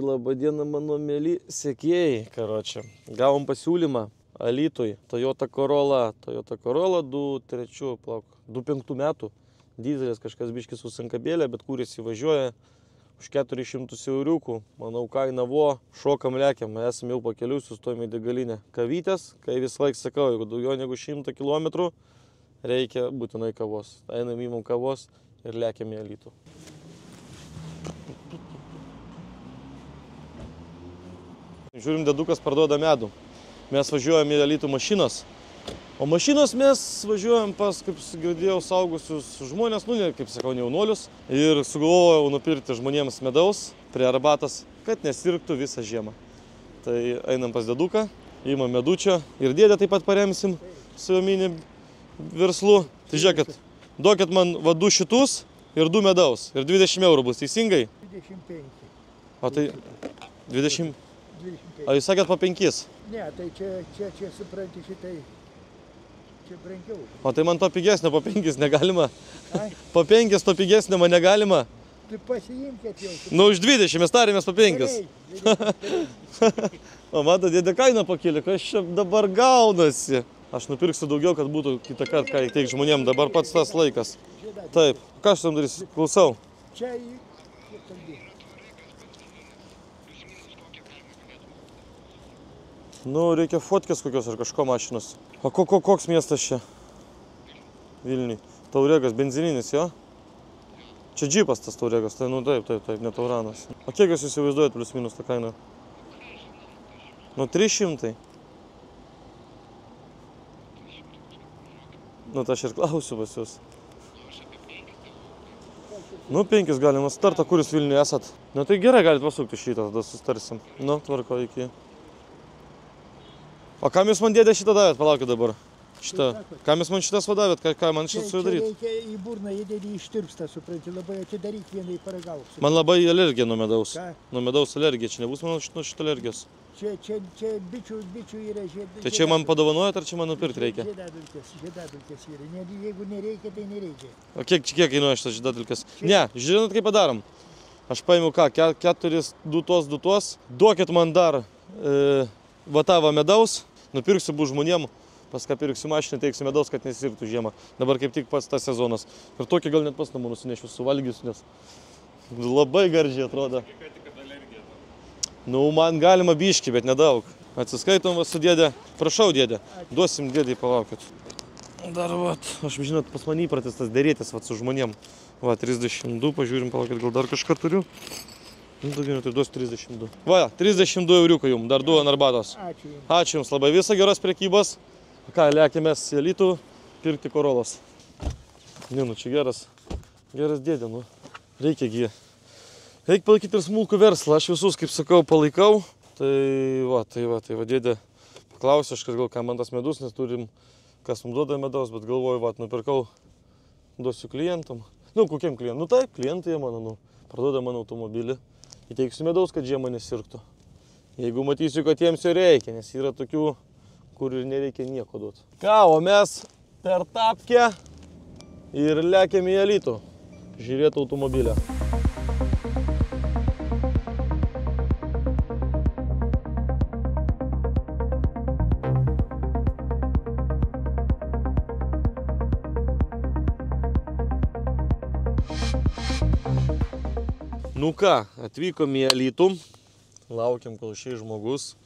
Labadiena mano mėly sekėjai, karočią. Gavom pasiūlymą Alytui, Toyota Corolla 2005 metų. Dizelis kažkas biškis su sankabėlė, bet kuris įvažiuoja už 400 euriukų. Manau, kaina vo, šokam lekiam, esame jau pakeliui, sustojame į degalinę. Kavytės, kai vis laik sakau, jeigu daugiau negu 100 km, reikia būtinai kavos. Einam įmam kavos ir lekiam į Alytų. Žiūrim, dedukas parduoda medų. Mes važiuojam į Alytų mašinos. O mašinos mes važiuojam pas, kaip girdėjau, saugusius žmonės, kaip sakau, jaunuolius. Ir sugalvojau nupirkti žmonėms medaus prie arbatos, kad nesirgtų visą žiemą. Tai einam pas deduką, įmam medučio ir dėdę taip pat paremsim su jo mini verslu. Tai žiūrėkit, duokit man va 2 šitus ir 2 medaus. Ir 20 eurų bus, teisingai? 25. O tai 20... O jūs sakėt po 5? Ne, tai čia supranti šitai, čia brangiau. O tai man to pigesnio po 5 negalima? Ai? Po 5 to pigesnio man negalima? Tu pasiimkėt jau. Nu, už 20, mes tarėmės po 5. O mato, dėdė kainą pakėlė, kas čia dabar gaunasi? Aš nupirksiu daugiau, kad būtų kitą kartą, ką įteik žmonėm, dabar pats tas laikas. Taip, ką aš tam darysiu? Klausau. Čia Nu, reikia fotkės kokios ar kažko mašinos. O koks miestas čia? Vilniui. Tauregas, benzininis, jo? Čia džipas tas Tauregas, tai nu taip, ne Tauranas. O kiek jūs įsivaizduojat plius minus tą kainą? Nu, 300. Nu, tai aš ir klausiu pas jūs. Nu, 5 galima startą, kuris Vilniuje esat. Nu, tai gerai, galit pasukti šitą, tada sustarsim. Nu, tvarko iki. O kam jūs man dėdė šitą davėt? Palaukit dabar. Šitą. Kam jūs man šitas vadavėt? Ką man šitą sudaryti? Čia reikia į burną įdėdį ištirpstą, supranti, labai atidaryk vieną į paragaus. Man labai alergija nuo medaus. Ką? Nuo medaus alergija. Čia nebus mano šitą alergijos. Čia bičių yra žiedadulkės. Tai čia man padovanojat ar čia man nupirkti reikia? Žiedadulkės yra. Jeigu nereikia, tai nereikia. O kiek kainuoja šitas žiedadulkės? Ne, žinot kaip padarom? Aš paėmiau ką, 4 dutos. Duokit man dar vatavą medaus. Nupirksiu bus žmonėm, pas ką pirksiu mašiną, teiksiu medaus, kad nesirgtų žiemą. Dabar kaip tik pats tas sezonas. Ir tokį gal net pas namų nusinešiu, suvalgysiu, nes labai gardžiai atrodo. Nu, man galima biškį, bet nedaug. Atsiskaitom su dėdė. Prašau, dėdė. Duosim dėdį, palaukit. Dar, vat, aš žinot, pas man įpratis tas dėrėtis vat, su žmonėm. Va, 32, pažiūrim, palaukit, gal dar kažką turiu. Nu, daugiau, tai duos 32. Va, 32 euriukų jums, dar 2 ant arbatos. Ačiū jums. Ačiū jums labai, visą geros prekybos. Ką, lekėmės į Alytų pirkti Corollos. Ne, nu čia geras dėdė, nu. Reikia gie. Reikia palaikyti ir smulkų verslą, aš visus, kaip sakau, palaikau. Tai va, dėdė paklausė, aš gal ką man tas medus, nes turim, kas mums duoda medaus, bet galvoju, va, nupirkau, duosiu klientam. Nu, kokiem klientam? Nu taip, klientai mano, nu, parduoda mano automobilį. Įteiksiu medaus, kad žiemą nesirgtų. Jeigu matysiu, kad jiems jo reikia, nes yra tokių, kur ir nereikia nieko duoti. Ką, o mes per tapkę ir lekiam į Alytų žiūrėti automobilę. Nu ką, atvykom į Alytų, laukiam, kol išeis žmogus.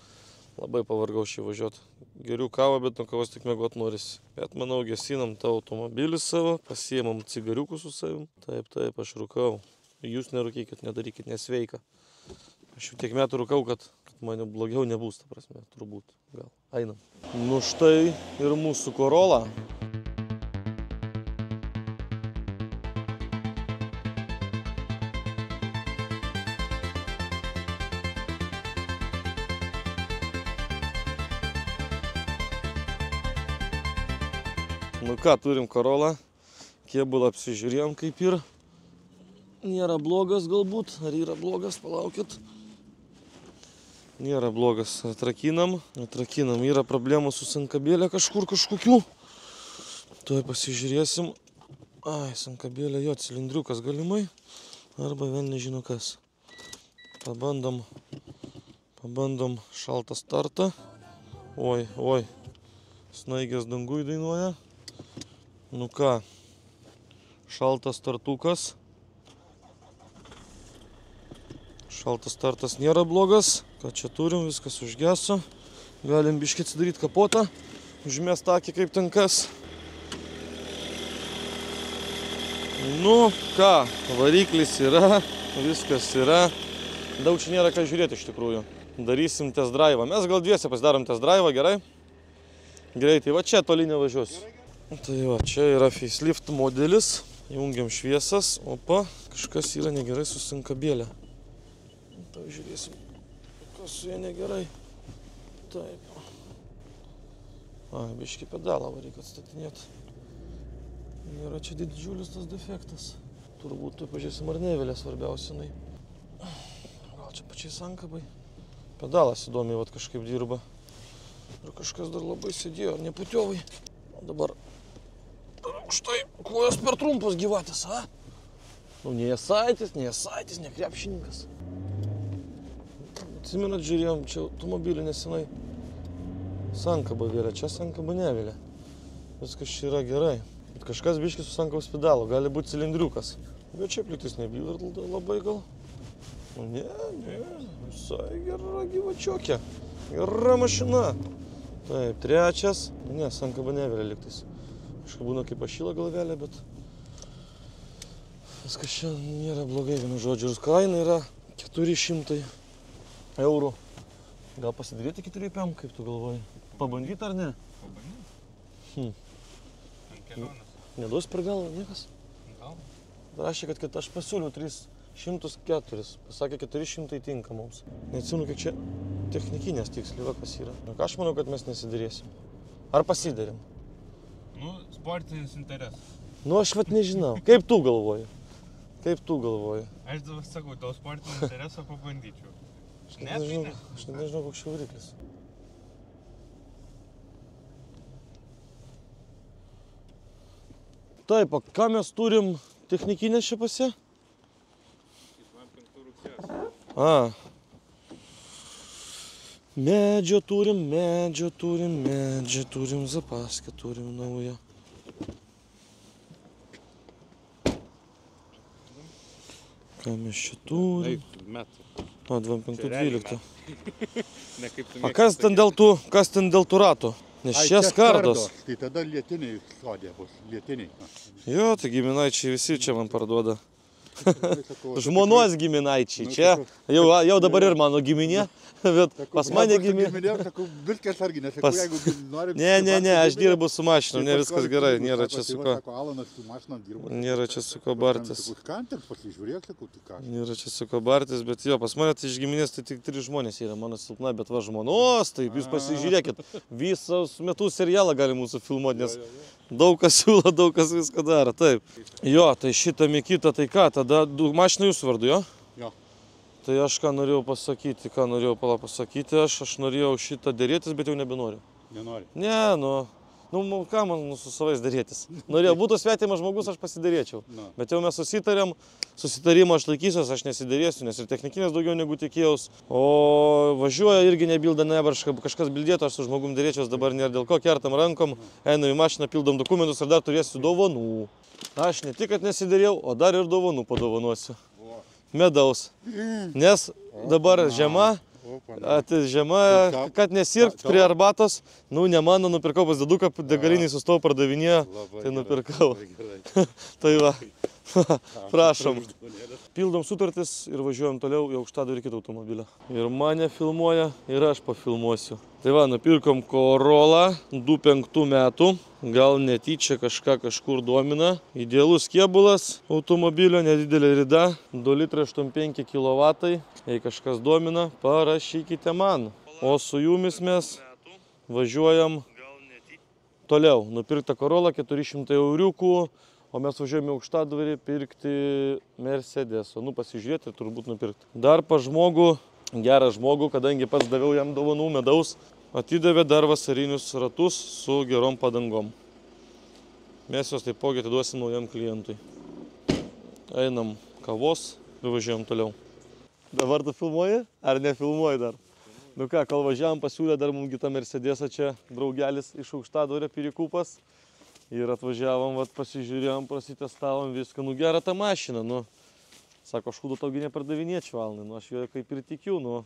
Labai pavargau šį važiuoti. Geriu kavą, bet nuo kavos tik mėgot norisi. Bet manau, gesinam tą automobilį savo, pasiėmam cigariukų su savim. Taip, aš rūkau. Jūs nerūkykit, nedarykit, nesveika. Aš jau tiek metų rūkau, kad man blogiau nebus, ta prasme, turbūt. Gal, einam. Nu štai ir mūsų Corolla. Nu ką, turim Corolla, kėbulą apsižiūrėjom kaip ir. Nėra blogas galbūt, ar yra blogas, palaukit. Nėra blogas, atrakinam, yra problemų su sankabėlė kažkokių. Tuoj pasižiūrėsim. Ai, sankabėlė jo, cilindriukas galimai, arba vėl nežino kas. Pabandom šaltą startą. Oi. Snaigės dangui dainuoja. Nu ką, šaltas startukas. Šaltas startas nėra blogas. Ką čia turim, viskas užgeso. Galim biškį atsidaryti kapotą. Užmest akį kaip ten kas. Nu ką, variklis yra, viskas yra. Daug čia nėra ką žiūrėti iš tikrųjų. Darysim test drive'ą. Mes gal dviese pasidarom test drive'ą, gerai? Greitai, va čia toli nevažiuosiu. Tai va, čia yra facelift modelis. Jungiam šviesas. Opa, kažkas yra negerai su sinkabėlė. Tai žiūrėsim, kas su jie negerai. Taip. Biškį pedalą reikia atstatinėti. Nėra čia didžiulis tas defektas. Turbūt tu pažiūrėsim ar nevelė svarbiausiai. Gal čia pačiai sankabai. Pedalas įdomiai vat kažkaip dirba. Ir kažkas dar labai sėdėjo, neputiovai. O dabar štai kojas per trumpos gyvatės, a? Nu, ne Jasaitis, ne krepšininkas. Atsimenat, žiūrėjom, čia automobilį nesenai. Sankaba vėlė, čia sankaba nevėlė. Viskas čia yra gerai. Bet kažkas biškis su sankabos pedalu, gali būti cilindriukas. Bet čia pliktis nebyla labai gal. Nu, ne, visai gera gyvačiokė. Gera mašina. Taip, trečias. Ne, sankaba nevėlė liktais. Kažkaip būna kaip pašyla galvelė, bet viskas čia nėra blogai, vienu žodžiu. Ir kaina yra 400 eurų. Gal pasidaryti 4,5, kaip tu galvoji? Pabandyti ar ne? Pabandyti. Ant kelionės. Neduos per galvą niekas? Gal. Rašė, kad aš pasiūliau 304. Pasakė 400 tinka mums. Neatsimenu, kiek čia technikinės tiksliai kas yra. Aš manau, kad mes nesidarėsim. Ar pasidarėm? Nu, sportinis interesas. Nu, aš vat nežinau. Kaip tu galvoji? Aš dabar sakau, dėl sportinio intereso pabandyčiau. Aš nežinau, koks čia variklis. Taip, o ką mes turim technikinės čia pase? Man 5 rugsės. Medžio turim, zapaskę turim naują. Ką mes čia turim? Metų. 2512. Ne kaip tu A kas ten dėl tų ratų? Nes čia skardos. Tai tada lietiniai sodė bus, lietiniai. Jo, tai giminaičiai visi čia man parduoda. Žmonos giminaičiai. Čia jau dabar ir mano giminė, bet pas mane giminė. Ne, aš dirbu su mašinom, ne viskas gerai, nėra čia su ko. Nėra čia su ko bartis. Nėra čia su ko bartis, bet jo, pas mane tai iš giminės tai tik 3 žmonės yra, mano silpna, bet va žmonos, taip jūs pasižiūrėkit, visus metus serialą gali mūsų filmuoti, nes daug kas siūlo, daug kas viską daro, taip. Jo, tai šitą Mikitą, tai ką, tada mašina jūsų vardu, jo? Jo. Tai aš ką norėjau pasakyti, aš norėjau šitą dėrėtis, bet jau nebenoriu. Nenori? Ne, nu ką man su savais dėrėtis. Norėjau, būtų svetimas žmogus, aš pasidėrėčiau. Bet jau mes susitarimą aš laikysiuos, aš nesidėrėsiu, nes ir technikinės daugiau negu tikėjaus. O važiuoja irgi nebilda nebarška, kažkas bildėtų, aš su žmogum dėrėčiaus, dabar nėra dėl ko, kertam rankom, einam į mašiną, pildom dokumentus ir dar turėsiu dovanų. Aš ne tik, kad nesidėrėjau, o dar ir dovanų padovanosiu. Medaus. Nes dabar žiema, kad nesirgt prie arbatos, nu ne mano, nupirkau pas deduką, degaliniai sustojau, pardavinėjo, tai nupirkau. Tai va, prašom. Pildom sutartis ir važiuojam toliau į Aukštadvarį kitą automobilį. Ir mane filmuoja, ir aš pafilmuosiu. Tai va, nupirkom Corolla 25 metų. Gal netyčia kažkur domina. Idealus kėbulas automobilio, nedidelė rida, 2,85 kW. Jei kažkas domina, parašykite man. O su jumis mes važiuojam toliau. Nupirkta Corolla 400 euriukų, o mes važiuojame į Aukštadvarį pirkti Mercedeso. Nu, pasižiūrėti ir turbūt nupirkti. Dar pas žmogų, gerą žmogų, kadangi pats daviau jam dovanų medaus, atidavė dar vasarinius ratus su gerom padangom. Mes juos taipogi atiduosim naujam klientui. Einam kavos ir važiuojam toliau. Dabar tu filmuoji? Ar nefilmuoji dar? Nu ką, kol važiavam, pasiūlė dar mums kitą Mercedesą čia, draugelis iš Aukštadvario Pirikupas. Ir atvažiavom, vat, pasižiūrėjom, prasitestavom viską. Nu gera ta mašina, nu. Sako, aš šūdo taugi nepardavinėčiau, Alnai. Nu aš jo kaip ir tikiu, nu.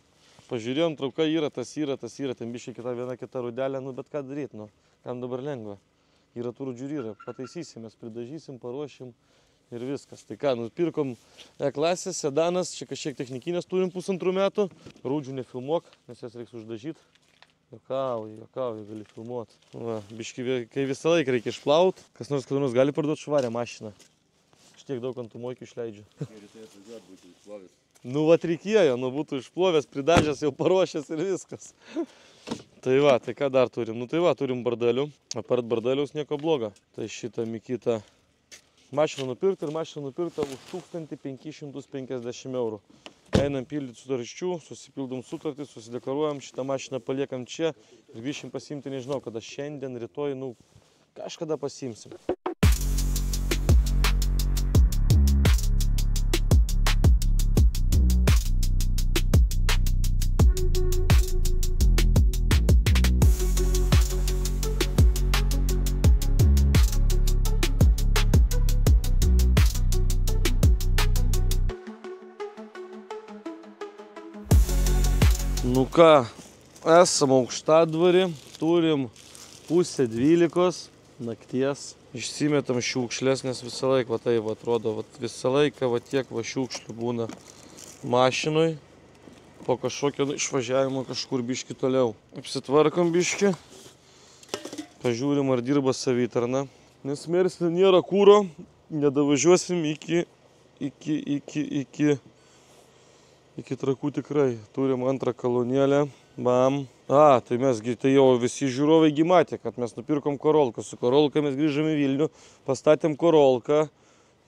Pažiūrėjom, trauka yra, tas yra. Ten biškai viena kita rudelė, nu bet ką daryti, nu. Kam dabar lengva. Yra tų rudžių yra. Pataisysim, mes pridažysim, paruošim ir viskas. Tai ką, nupirkom E-klasės, sedanas, čia kažkiek technikinės turim 1,5 metų. Rudžių nefilmuok, nes jas reiks uždažyti. Jokauji, gali filmuoti. Va, biški, kai visą laiką reikia išplaut, kas nors kada nors gali parduoti švarę mašiną. Aš tiek daug ant tų moikių išleidžiu. Nu, vat reikėjo, nu būtų išplovęs, pridažęs, jau paruošęs ir viskas. Tai va, tai ką dar turim? Nu tai va, turim bardalių. Apart bardaliaus nieko blogo. Tai šitą Mikitą mašiną nupirkti ir mašiną nupirkta už 1550 eurų. Einam pildyti sutarčių, susipildom sutartį, susideklaruojam, šitą mašiną paliekam čia ir grįšim pasiimti, nežinau, kada šiandien, rytoj, nu, kažkada pasiimsim. Nu ką, esam Aukštadvarį, turim 11:30 nakties. Išsimetam šiukšlės, nes visą laiką, va tai va, atrodo, va, visą laiką va, tiek va, šiukšlių būna mašinoj. Po kažkokio išvažiavimo kažkur biški toliau. Apsitvarkom biški, pažiūrim ar dirba savitarna. Nes Mersinė nėra kūro, nedavažiuosim iki Trakų tikrai. Turim antrą kolonėlę. Bam. Tai mesgi, tai jau visi žiūrovai matė, kad mes nupirkom Korolką. Su Korolka mes grįžom į Vilnių, pastatėm Korolką.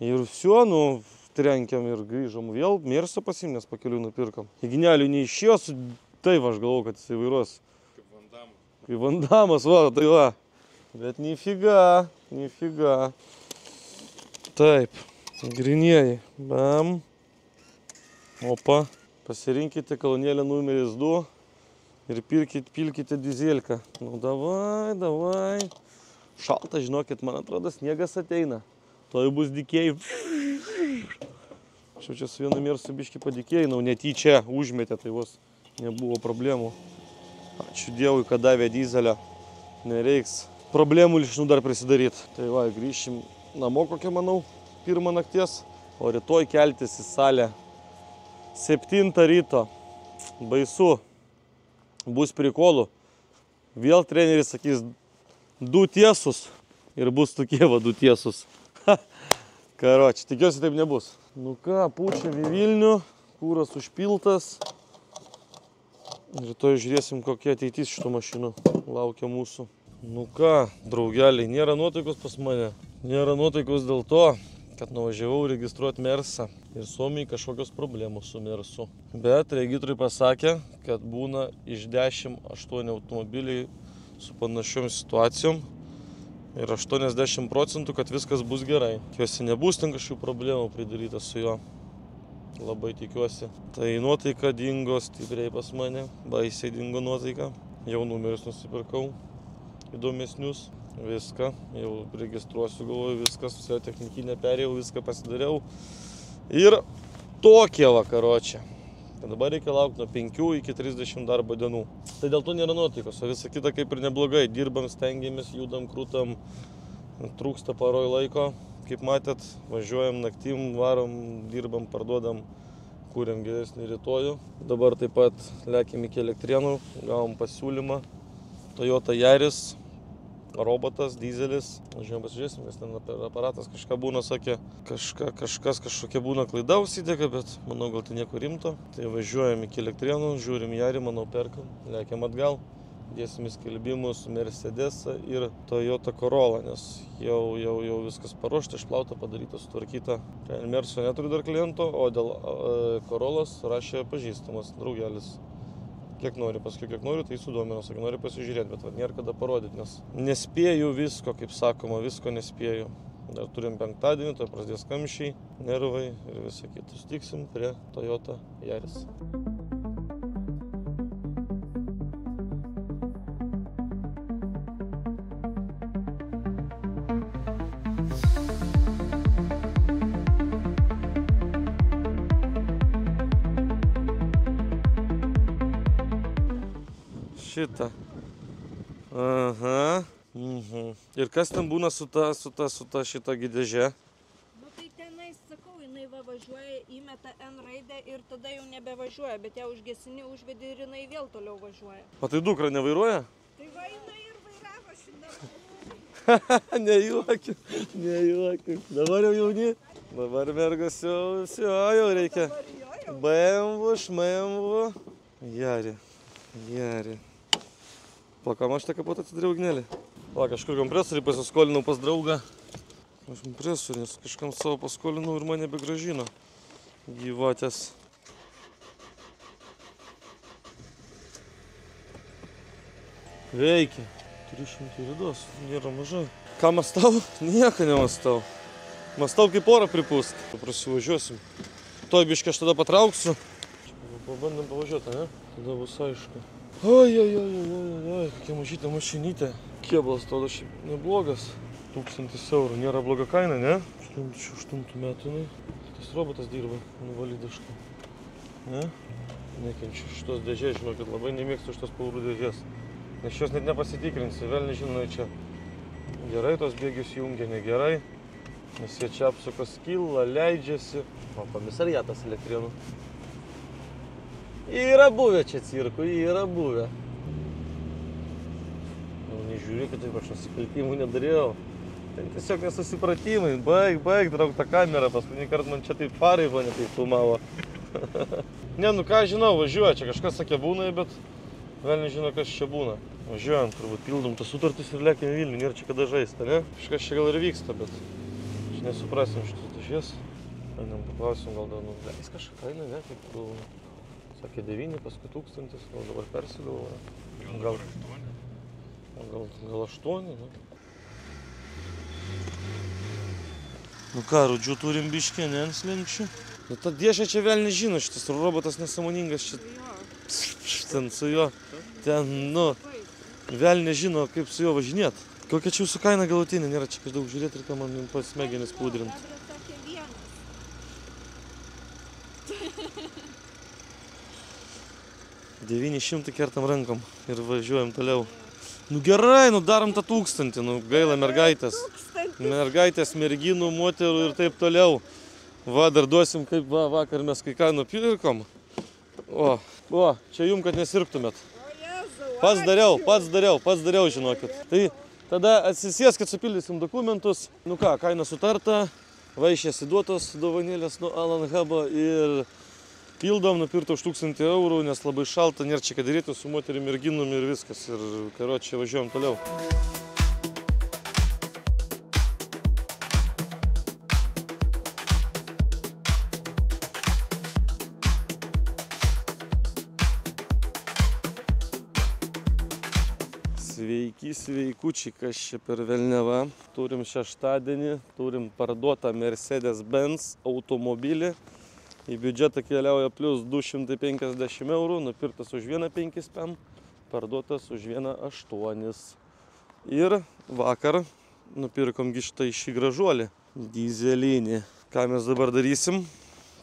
Ir viso, nu, trenkiam ir grįžom vėl. Mersą pasim, nes pakeliui nupirkom. Ignelių neišėjo, tai aš galvoju, kad jisai vairuos. Kaip Vandamas, va, tai va. Bet nifiga. Taip, grinieji. Bam. Opa. Pasirinkite kolonėlę numeris 2 ir pilkite dizelką. Nu davai. Šalta, žinokit, man atrodo, sniegas ateina. Toj bus dikėjai. Aš jau čia su vienu Mersu biški padikėjinau, netyčia užmetė, tai vos nebuvo problemų. Ačiū Dievui, kad davė dizelę. Nereiks problemų lišnų dar prisidaryti. Tai va, grįšim namo kokią, manau, 1 nakties, o rytoj keltis į salę. 7 ryto. Baisu. Bus prikolų. Vėl treneris sakys 2 tiesus. Ir bus tokie va 2 tiesus. Karoči, tikiuosi taip nebus. Nu ką, pučiam į Vilnių. Kūras užpiltas. Rytoj žiūrėsim, kokie ateitys šitų mašinų laukia mūsų. Nu ką, draugeliai, nėra nuotaikos pas mane. Nėra nuotaikos dėl to, kad nuvažiavau registruoti Mersą ir Suomijai kažkokios problemos su Mersu. Bet registrui pasakė, kad būna iš 10 8 automobiliai su panašiom situacijom ir 80%, kad viskas bus gerai. Tikiuosi nebus ten kažkokių problemų pridaryta su juo. Labai tikiuosi. Tai nuotaika dingo stipriai pas mane, baisiai dingo nuotaika. Jau numerius nusipirkau įdomesnius. Viską, jau registruosiu, galvoju, viskas, visą technikinę perėjau, viską pasidariau. Ir tokie vakaročiai. Dabar reikia laukti nuo 5 iki 30 darbo dienų. Tai dėl to nėra nuotaikos, o visa kita kaip ir neblogai. Dirbam, stengiamės, judam, krūtam, trūksta paroj laiko. Kaip matėt, važiuojam naktim, varom, dirbam, parduodam, kūrėm geresnį rytojų. Dabar taip pat lekiam iki Elektrėnų, gavom pasiūlymą. Toyota Yaris. Robotas, dizelis. Važiuojam pasižiūrėsim, nes ten aparatas kažką būna, sakė, kažkokia būna klaida užsidega, bet manau, gal tai nieko rimto. Tai važiuojam iki Elektrėnų, žiūrim Yarį, manau, perkam, lekiam atgal. Dėsim į skelbimus Mercedesą ir Toyota Corolla, nes jau viskas paruošta, išplauta, padaryta, sutvarkyta. Merso neturiu dar kliento, o dėl Corollos rašė pažįstamas draugelis. Kiek nori, paskui kiek noriu, tai sudomino, sakė, nori pasižiūrėti, bet nėra kada parodyti, nes nespėju visko, kaip sakoma, visko nespėju. Dar turim penktadienį, tai prasidės kamščiai, nervai ir visą kitą. Sutiksim prie Toyota Yaris. Šitą. Aha. Ir kas ten būna su ta šita gidėže? Nu tai tenais, sakau, jinai važiuoja, įmeta N raidę ir tada jau nebevažiuoja, bet ją užgesini, užvedi ir jinai vėl toliau važiuoja. O tai dukra nevairuoja? Tai va jinai ir vairavo šiandien. Nejuokit. Dabar jau jauni. Dabar mergas jau reikia. BMW, šmemvu. Jari. Plakam aš tą kapotą atsidariau ugnelį. Kažkur kompresorį pasiskolinau pas draugą. Aš kompresorį, nes kažkam savo paskolinau ir mane begražino. Gyvatės. Veikia. 300 ridos, nėra mažai. Ką mastau? Nieko nemastau. Mastau kaip orą pripūst. Prasivažiuosim. Toj biškį aš tada patrauksiu. Pabandom pavažiuoti, ne? Tada bus aišku. Oi, kokia mažytė mašinytė. Kėblas tada šiaip neblogas. 1000 eurų, nėra bloga kaina, ne? 2008 metų, ne? Tas robotas dirba, nuvalidiškai. Ne? Nekenčiu šitos dėžės, žinau, kad labai nemėgstu šitos pavarų dėžės. Nes šios net nepasitikrinsi, vėl nežinau, čia gerai tos bėgius jungia, negerai. Nes jie čia apsukos kyla, leidžiasi. O komisariatas Elektrėnų. Yra buvę čia cirkų, yra buvę. Nežiūrėkit, taip aš nusikaltimų nedariau. Ten tiesiog nesusipratimai. Baig, draug tą kamerą. Paskutinį kartą man čia taip farai buvo netaip filmavo. Ne, nu ką žinau, važiuoja. Čia kažkas sakė būna, bet vėl nežino, kas čia būna. Važiuojam, turbūt pildom tas sutartis ir lėkime Vilnių. Nėra čia kada žaisti, ne? Kažkas čia gal ir vyksta, bet čia nesuprasim šitos dėžės. Einam paklausim, gal dar nuleis kažką kainą, ne? Kaip galvoju. Sakė 9, paskui 1000, gal dabar persigalvoja. Gal 8, ne? Nu ką, rudžių turim biškį, ne, ant slenčių. Nu ta dėžė čia vėl nežino, šitas robotas nesąmoningas čia. Ten su juo, ten, nu, vėl nežino, kaip su juo važinėt. Kokia čia jūsų kaina galutinė, nėra čia daug žiūrėti ir ką man pats smegenis pudrint. 900 kertam rankom ir važiuojam toliau. Nu gerai, nu darom tą 1000, nu gaila mergaitės. Mergaitės, merginų, moterų ir taip toliau. Va, dar duosim, kaip vakar mes kai ką nupirkom. O, čia jum, kad nesirgtumėt. Pats dariau, žinokit. Tai tada atsisėskit, supildysim dokumentus. Nu ką, kaina sutarta, vaišės įduotos dovanėlės nuo Alan Hubo ir pildom, nupirta už 1000 eurų, nes labai šalta, nėra čia ką daryti su moterim, merginom ir viskas. Ir karočią važiuojam toliau. Sveiki, sveikučiai, kas čia per velniava. Turim šeštadienį, turim parduotą Mercedes-Benz automobilį. Į biudžetą keliauja plus 250 eurų, nupirktas už 1,5 pem, parduotas už 1,8. Ir vakar nupirkom šį gražuolį, dyzelinį. Ką mes dabar darysim?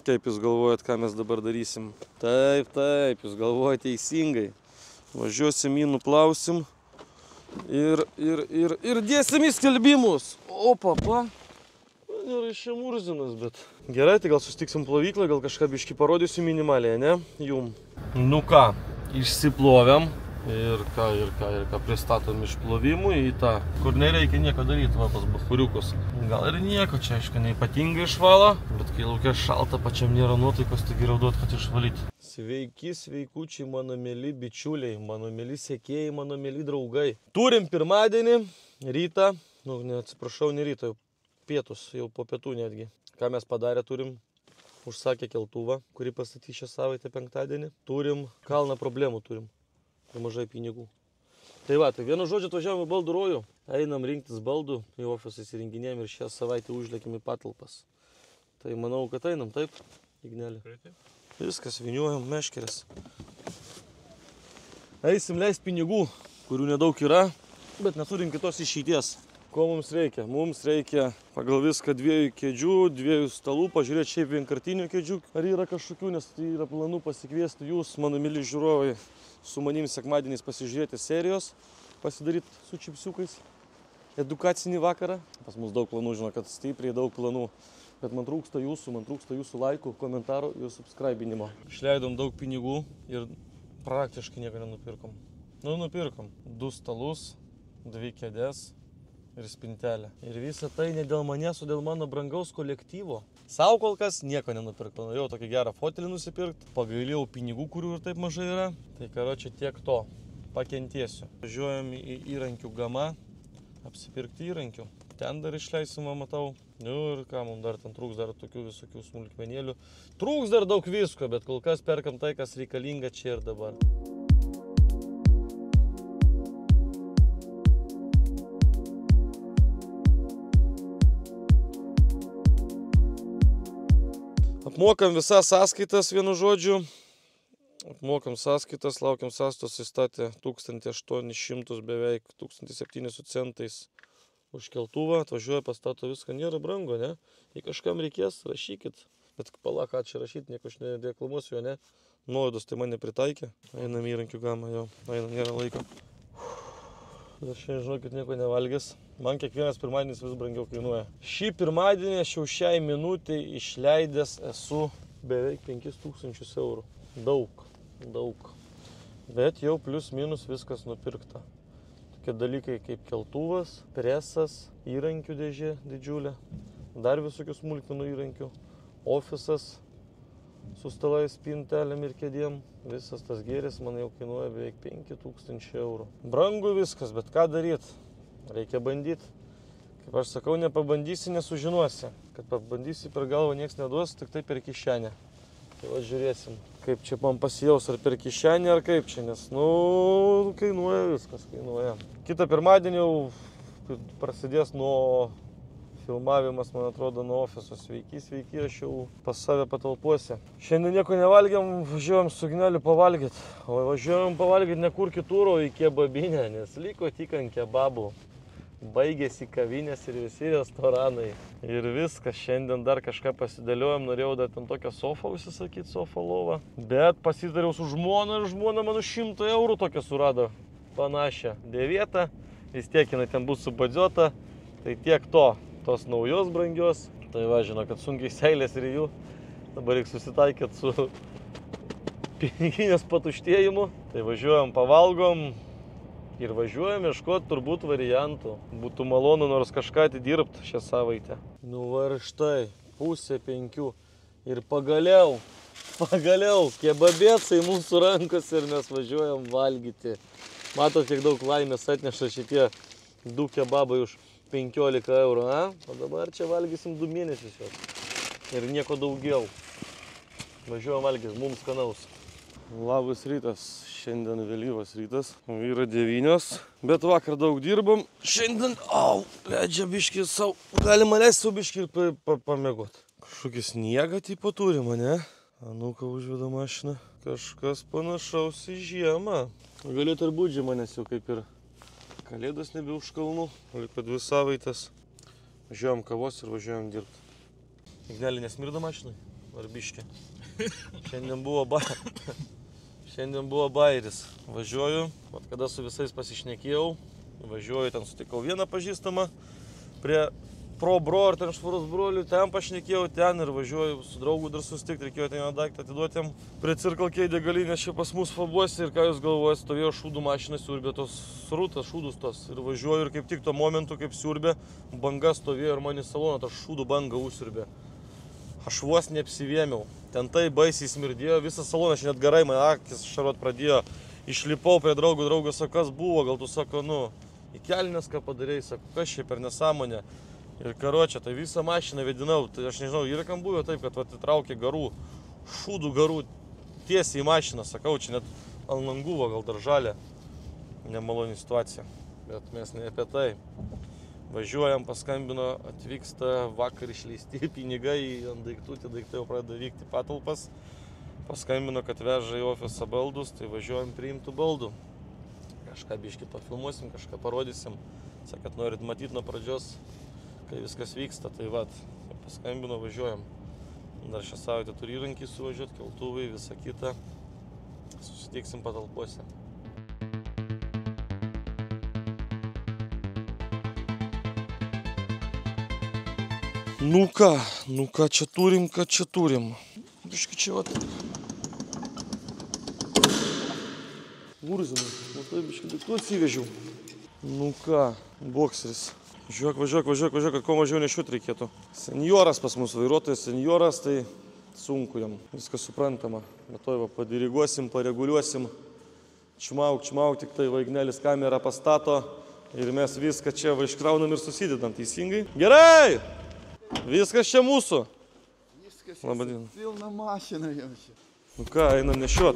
Kaip jūs galvojat, ką mes dabar darysim? Taip, jūs galvojate teisingai. Važiuosim jį, nuplausim ir dėsim į skelbimus. Opa. Nėra iš čia murzinas, bet... Gerai, tai gal sustiksim plovyklą, gal kažką biškį parodysiu minimaliai, ne? Jum. Nu ką, išsiplovėm ir ką pristatom iš plovimų į tą, kur nereikia nieko daryti, va, pas bachuriukus. Gal ir nieko, čia aišku, neypatingai išvalo, bet kai laukia šalta, pačiam nėra nuotaikos, tai geriau duot, kad išvalyti. Sveiki, sveikučiai, mano mėly bičiuliai, mano mėly sekėjai, mano mėly draugai. Turim pirmadienį, rytą, nu, neatsiprašau, ne rytą, jau pietus, jau po pietų netgi. Ką mes padarę turim? Užsakę keltuvą, kurį pastatys šią savaitę penktadienį. Turim kalną problemų, turim. Ir mažai pinigų. Tai va, tai vienu žodžiu atvažiavome į baldų rojų. Einam rinktis baldų, į ofisą įsirenginėjom ir šią savaitę užlėkėm į patalpas. Tai manau, kad einam, taip, Ignelį. Viskas, viniuojam, meškeres. Eisim leist pinigų, kurių nedaug yra, bet neturim kitos išeities. Ko mums reikia? Mums reikia pagal viską 2 kėdžių, 2 stalų, pažiūrėti šiaip vienkartinių kėdžių, ar yra kažkokių, nes tai yra planų pasikviesti jūs, mano myli žiūrovai, su manim sekmadieniais pasižiūrėti serijos, pasidaryti su čipsiukais, edukacinį vakarą. Pas mus daug planų, žinau, kad stipriai daug planų, bet man trūksta jūsų laikų, komentarų ir subscribinimo. Išleidom daug pinigų ir praktiškai nieko nenupirkom. Nupirkom 2 stalus, 2 kėdės ir spintelę. Ir visa tai ne dėl manęs, o dėl mano brangaus kolektyvo. Sau kol kas nieko nenupirkau. Norėjau tokį gerą fotelį nusipirkti. Pagailėjau pinigų, kurių ir taip mažai yra. Tai karočią tiek to. Pakentiesiu. Važiuojam į įrankių gamą. Apsipirkti įrankių. Ten dar išleisim, matau. Ir ką, mums dar ten trūks dar tokių visokių smulkmenėlių. Trūks dar daug visko, bet kol kas perkam tai, kas reikalinga čia ir dabar. Apmokam visas sąskaitas, vienu žodžiu. Apmokam sąskaitas, laukiam sąstos, įstatė 1800 beveik 1700 su centais už keltuvą. Atvažiuoja, pastato viską, nėra brango, ne? Jei kažkam reikės, rašykit. Bet pala, ką čia rašyti, nieko aš nedeklamuosiu, jo, ne? Nuolaidos tai man nepritaikė. Einam įrankių gamą, jau, einam, nėra laiko. Aš šiandien, žinokit, nieko nevalgęs. Man kiekvienas pirmadienis vis brangiau kainuoja. Šį pirmadienį aš jau šiai minutį išleidęs esu beveik 5000 eurų. Daug. Bet jau plius minus viskas nupirkta. Tokie dalykai kaip keltuvas, presas, įrankių dėžė didžiulė, dar visokių smulkmenų įrankių, ofisas su stalais, spintelėm ir kėdėm. Visas tas gėris man jau kainuoja beveik 5000 eurų. Brangu viskas, bet ką daryt? Reikia bandyti. Kaip aš sakau, nepabandysi, nesužinosi. Kad pabandysi per galvą nieks neduos, tik tai per kišenę. Tai va žiūrėsim, kaip čia man pasijaus, ar per kišenę, ar kaip čia, nes, kainuoja viskas, kainuoja. Kitą pirmadienį jau prasidės nuo filmavimas, man atrodo, nuo ofiso. Sveiki, aš jau pas save patalpuose. Šiandien nieko nevalgiam, važiuojam su Igneliu pavalgyti. O važiuojam pavalgyti ne kur kitur, o į kebabinę, nes liko tik ant kebabų. Baigėsi kavinės ir visi restoranai. Ir viskas, šiandien dar kažką pasidėliojom, norėjau dar ten tokią sofą užsisakyti, sofą lovą. Bet pasitariau su žmona ir žmona man už 100 eurų tokią surado. Panašią dėvietą, vis tiek jinai ten bus subadžiota, tai tiek to. Tos naujos brangios. Tai va, žino, kad sunkiai seilės ir jų. Dabar reikia susitaikyti su piniginės patuštėjimu. Tai važiuojam, pavalgom ir važiuojam ieškoti turbūt variantų. Būtų malonu nors kažką atidirbti šią savaitę. Nu va ir štai, 4:30. Ir pagaliau, kebabėcai mūsų rankose ir mes važiuojam valgyti. Matot, kiek daug laimės atneša šitie 2 kebabai už 15 eurų, na? O dabar čia valgysim 2 mėnesius jos. Ir nieko daugiau. Važiuojam valgyti, mums skanaus. Labas rytas, šiandien vėlyvas rytas. Yra 9, bet vakar daug dirbam. Šiandien, leidžia biškį savo. Galima leisti savo biškį ir pamėgot. Kažkokį sniegą tipo turima, ne? Anuka užveda mašiną. Kažkas panašaus į žiemą. Galėtų ir būti žiema, nes jau kaip ir Kalėdos nebe už kalnų, liko 2 savaitės. Važiuojam kavos ir važiuojam dirbti. Ignelį nesmirda mašinai? Ar biškė? Šiandien buvo bairis. Važiuoju, kada su visais pasišnekėjau. Važiuoju, ten sutikau vieną pažįstamą. Prie Pro ar ten švaros brolių, ten pašnekėjau ten ir važiuoju su draugu dar susitikti. Reikėjo ten vieną daiktą atiduoti jam. Prie Circle K degalinės čia pas mus fabuose ir ką jūs galvojate, stovėjo šūdų mašina, siurbė tos srutas, šūdus tos. Ir važiuoju ir kaip tik tuo momentu, kaip siurbė, banga stovėjo ir man į saloną tą šūdų bangą užsiurbė. Aš vos neapsivėmiau. Ten tai baisiai smirdėjo, visą saloną, aš net garai, man akis šarot pradėjo. Išlipau prie draugų, draugas sako, kas buvo, gal tu sako, į kelnes ką padarėjai, sako, kas čia per nesąmonę. Ir karočią, tai visą mašiną vedinau, tai aš nežinau, yra kam buvo taip, kad atitraukė garų, šūdų garų tiesiai į mašiną, sakau, čia net ant langų gal dar žalia, nemaloni situacija. Bet mes ne apie tai. Važiuojam, paskambino, atvyksta, vakar išleisti pinigai ant daiktų, tie daiktai jau pradeda vykti patalpas. Paskambino, kad veža į ofisą baldus, tai važiuojam priimtų baldų. Kažką biškį pafilmuosim, kažką parodysim. Sakėt, norit matyti nuo pradžios, kai viskas vyksta, tai vat, paskambino, važiuojam. Dar šią savaitę turi įrankį suvažiuoti, keltuvai, visą kitą. Susitiksim patalpose. Nu ką čia turim. Biškai čia vat. Gurzinas, matai, biškai daiktų atsivežiau. Nu ką, bokseris. Važiuok, kad ko mažiau nešiut reikėtų. Senjoras pas mus, vairuotojas senjoras, tai sunku jam, viskas suprantama. Matoj, va, padiriguosim, pareguliuosim. Čmauk, tik tai vaignelis kamerą pastato ir mes viską čia va iškraunam ir susidedam teisingai. Gerai! Viskas čia mūsų. Viskas Labadiena. pilna mašina jau čia. Nu ką, einam nešiot.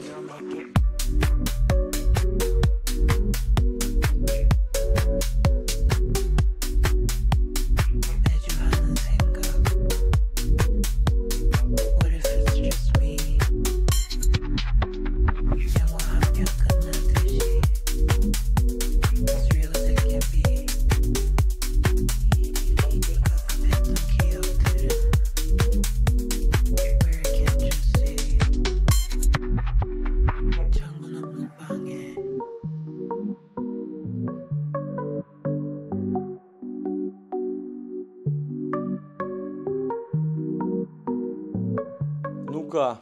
Nu ką,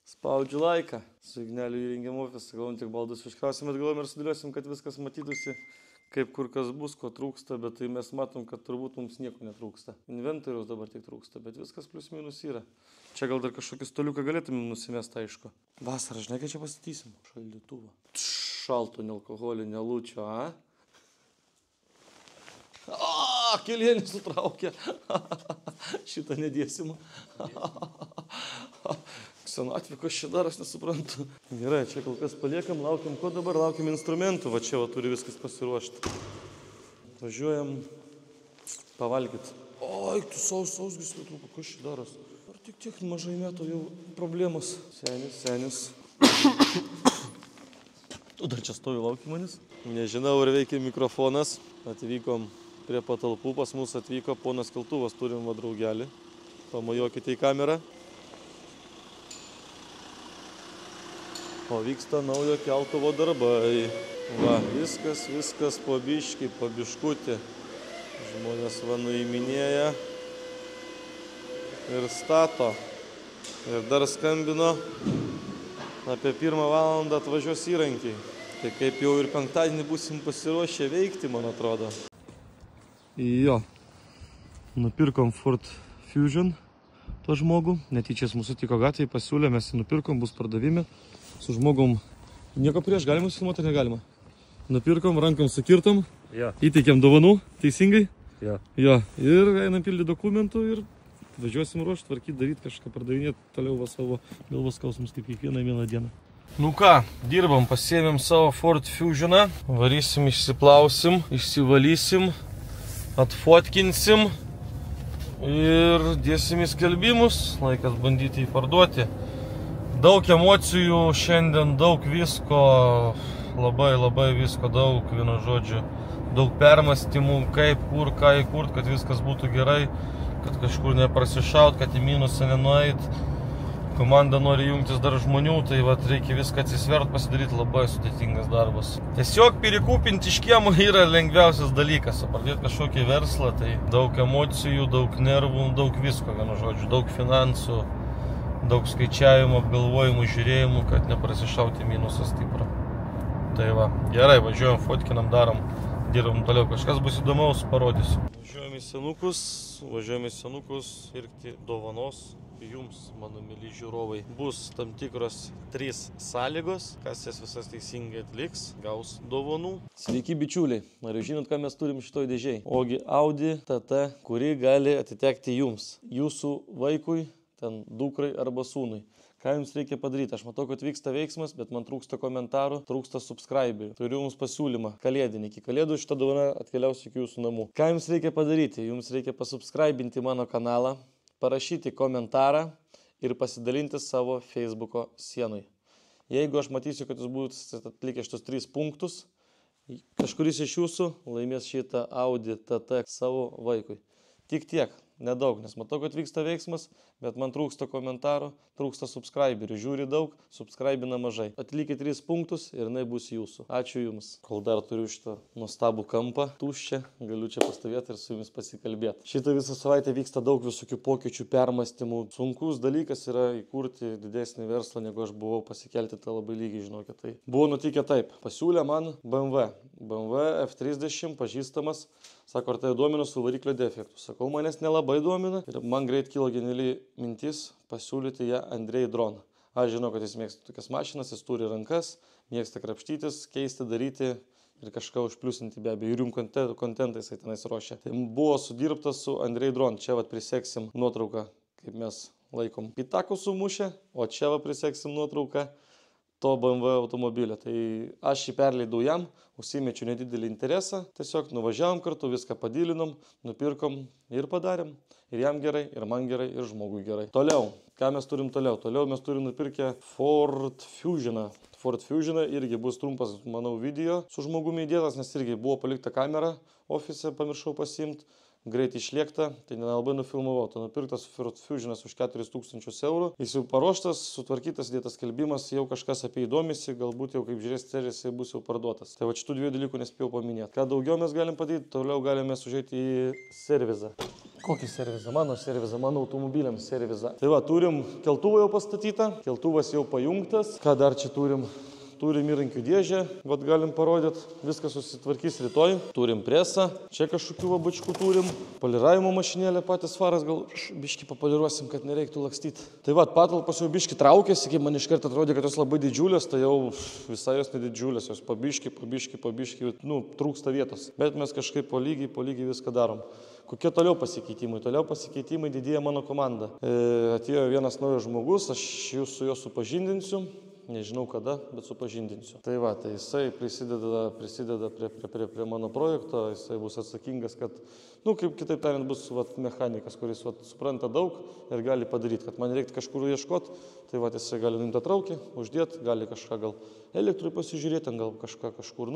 spaudžiu laiką. Su Igneliu įrengiam ofisą, galvom tik baldus iškrausim, bet galvom ir sudėliosim, kad viskas matytųsi, kaip kur kas bus, ko trūksta, bet tai mes matom, kad turbūt mums nieko netrūksta. Inventoriaus dabar tik trūksta, bet viskas plius minus yra. Čia gal dar kažkokį stoliuką galėtumėm nusimest, aišku. Vasarą, žinai, kai čia pastatysim? Šaldytuvą. Šalto, nealkoholinio, nelūčio, a? Kelienį sutraukė. Šitą nedėsim. Senatvė, kas čia dar, aš nesuprantu. Gerai, čia kol kas paliekam, laukiam ko dabar, laukiam instrumentų, va čia va turi viskas pasiruošti. Važiuojam pavalgyti. Oi, tu sausgis, kas čia daros? Ar tik mažai metų jau problemos. Senis. Tu dar čia stovi, lauki manis? Nežinau, ar veikia mikrofonas. Atvykom prie patalpų, pas mus atvyko ponas Keltuvas, turim va draugelį. Pamojokite į kamerą. O vyksta naujo keltuvo darbai. Va, viskas po biškį, po biškutį. Žmonės va nuiminėja ir stato. Ir dar skambino, apie 1 valandą atvažiuos įrankiai. Tai kaip jau ir penktadienį būsim pasiruošę veikti, man atrodo. Jo, nupirkom Ford Fusion to žmogų. Netyčias mūsų tiko gatvėje, pasiūlė, mes jį nupirkom, bus pardavime. Su žmogum nieko prieš, galima filmuoti ar negalima? Nupirkom, rankom sukirtom, įteikėm dovanų, teisingai? Jo, ir einam pildyti dokumentų ir važiuosim ruošti, tvarkyti, daryti kažką, pardavinėti toliau va savo galvos skausmus kaip kiekvieną mielą dieną. Nu ką, dirbam, pasiėmėm savo Ford Fusioną, varysim, išsiplausim, išsivalysim, atfotkinsim ir dėsim į skelbimus, laikas bandyti jį parduoti. Daug emocijų šiandien, daug visko, labai visko daug, vienu žodžiu, daug permastymų, kaip, kur, ką įkurt, kad viskas būtų gerai, kad kažkur neprasišaut, kad į minusą nenueit. Komanda nori jungtis dar žmonių, tai vat reikia viską atsisvert, pasidaryti, labai sudėtingas darbas. Tiesiog pirikūpinti iš kiemo yra lengviausias dalykas, o pradėti kažkokį verslą, tai daug emocijų, daug nervų, daug visko, vienu žodžiu, daug finansų. Daug skaičiavimų, apgalvojimų, žiūrėjimų, kad neprasišauti minusą stiprą. Tai va, gerai, važiuojam, fotkinam, darom, dirbam toliau, kažkas bus įdomaus, parodysiu. Važiuojam į senukus pirkti dovanos jums, mano mili žiūrovai. Bus tam tikros 3 sąlygos, kas jas visas teisingai atliks, gaus dovanų. Sveiki bičiuliai, ar jūs žinot, ką mes turim šitoj dėžiai? Ogi Audi TT, kuri gali atitekti jums, jūsų vaikui, ten dukrai arba sūnui. Ką jums reikia padaryti? Aš matau, kad vyksta veiksmas, bet man trūksta komentarų, trūksta subscriberių. Turiu jums pasiūlymą. Kalėdinį. Iki kalėdų šitą dovaną atkeliaus iki jūsų namų. Ką jums reikia padaryti? Jums reikia pasubscribinti mano kanalą, parašyti komentarą ir pasidalinti savo Facebooko sienui. Jeigu aš matysiu, kad jūs būsite atlikę šitus 3 punktus, kažkuris iš jūsų laimės šitą Audi TT savo vaikui. Tik tiek. Nedaug, nes matau, kad vyksta veiksmas, bet man trūksta komentarų, trūksta subscriberių. Žiūri daug, subscribina mažai. Atlikit 3 punktus ir jinai bus jūsų. Ačiū jums. Kol dar turiu šitą nuostabų kampą, tuščią, galiu čia pastovėti ir su jumis pasikalbėti. Šitą visą savaitę vyksta daug visokių pokyčių, permastymų. Sunkus dalykas yra įkurti didesnį verslą, negu aš buvau, pasikelti tą labai lygiai, žinokit. Tai buvo nutikę taip. Pasiūlė man BMW F30 pažįstamas. Sako, ar tai domina su variklio defektu. Sakau, manęs nelabai domina ir man greit kilo geniali mintis pasiūlyti ją Andrei Dron. Aš žinau, kad jis mėgsta tokias mašinas, jis turi rankas, mėgsta krapštytis, keisti, daryti ir kažką užpliusinti be abejo. Ir jums kontentą jisai tenais ruošia. Tai buvo sudirbtas su Andrei Dron. Čia priseksim nuotrauką, kaip mes laikom pitakų sumušę, o čia priseksim nuotrauką to BMW automobilio. Tai aš jį perleidau jam, užsimečiau nedidelį interesą, tiesiog nuvažiavom kartu, viską padilinom, nupirkom ir padarėm. Ir jam gerai, ir man gerai, ir žmogui gerai. Toliau, ką mes turim toliau? Toliau mes turim nupirkę Ford Fusioną. Ford Fusioną irgi bus trumpas, manau, video su žmogumi įdėtas, nes irgi buvo palikta kamera ofise, pamiršau pasiimti. Greit išliekta, tai nelabai nufilmavau. Tai nupirktas Ford Fusionas už 4000 eurų. Jis jau paruoštas, sutvarkytas, dėtas skelbimas, jau kažkas apie jį domisi, galbūt jau kaip žiūrės serijos jis bus jau parduotas. Tai va šitų 2 dalykų nespėjau paminėti. Ką daugiau mes galim padaryti, toliau galime sužiūrėti į servizą. Kokį servizą? Mano servizą, mano automobiliams servizą. Tai va, turim keltuvą jau pastatytą, keltuvas jau pajungtas. Ką dar čia turim? Turim įrankių dėžę, vat galim parodyti, viskas susitvarkys rytoj. Turim presą, čia kažkokių vabačkų turim. Poliravimo mašinėlė, patys faras, gal biškį papoliruosim, kad nereiktų lakstyti. Tai vat, patalpos jau biškį traukėsi, kai man iškart atrodė, kad jos labai didžiulės, tai jau visai jos nedidžiulės, jos pabiškį, trūksta vietos. Bet mes kažkaip po lygiai viską darom. Kokie toliau pasikeitimai? Toliau pasikeitimai didėja mano komanda. Atėjo vienas naujas žmogus, aš jūs su juo supažindinsiu. Nežinau kada, bet supažindinsiu. Tai va, tai jisai prisideda prie mano projekto, jisai bus atsakingas, kad, kaip kitaip tariant, bus mechanikas, kuris supranta daug ir gali padaryti, kad man reikia kažkur ieškoti, tai va, jisai gali nuimti traukį, uždėti, gali kažką gal elektrui pasižiūrėti, gal kažką kažkur.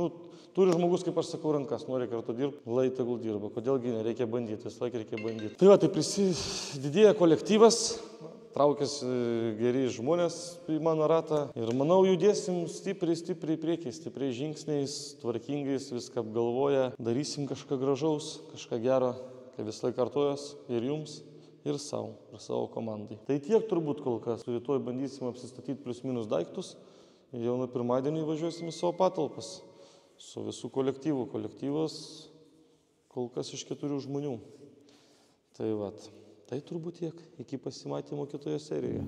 Turi žmogus, kaip aš sakau, rankas, nori kartu dirbti, lai tegul dirba, kodėlgi nereikia bandyti, visą laiką reikia bandyti. Tai va, tai prisididėja kolektyvas. Traukiasi geri žmonės į mano ratą ir manau judėsim stipriai į priekį, stipriai žingsniais, tvarkingais, viską apgalvoję, darysim kažką gražaus, kažką gero, kai visą laiką kartojas ir jums, ir savo komandai. Tai tiek turbūt kol kas. Rytoj bandysim apsistatyti plius minus daiktus ir jau nuo pirmadienį važiuosim į savo patalpas su visų kolektyvu. Kolektyvas kol kas iš 4 žmonių. Tai vat. Tai turbūt tiek. Iki pasimatymo kitoje serijoje.